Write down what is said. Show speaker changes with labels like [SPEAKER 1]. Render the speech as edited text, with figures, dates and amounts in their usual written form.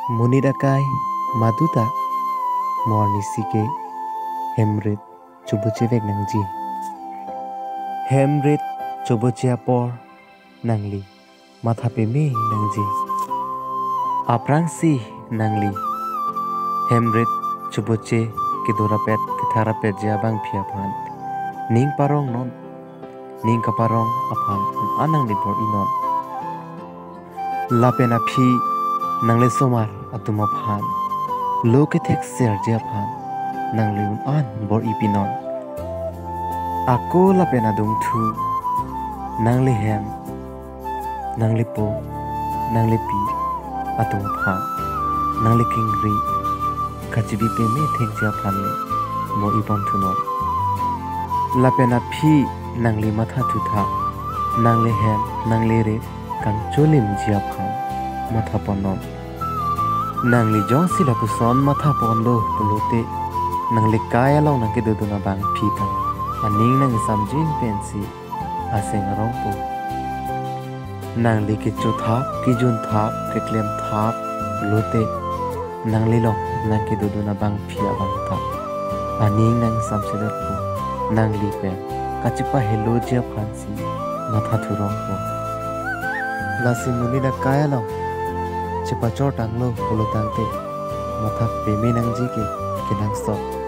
[SPEAKER 1] Munidakai maduta morni sike hemrit chubuchevek nangji hemrit chubuchia por nangli mathapeme nangji aprangsi nangli hemrit chubuche kidurapet kitharapet jabang phiaphan ning parong non ning kaparong aphan anang libor inon lapena phi nangle somar atuma phan loke thek ser japhan nangli an bor ipinon ako lapena dung thu nangli hem nangli po nangli pi atuma phan nangli kingri kachibi pe me thek japhan le mo ibon thunon lapena phi nangli matha thutha nangli hem nangli re kang cholim japhan matha ponon nangli jong sila puson matha pondo pulote nangli kaya law nang kiduduna bang phita aning nang samjin pensi aseng rong po nangli ke chothap ki jun thap ke klem thap pulote nangli lo nang kiduduna bang phia bang ta aning nang samsidat po nangli pe kachipa hello jia phansi matha thurong po lasi munina kaya law cepat cor tanglo puluh tangte matha pemi nang jike kinang sok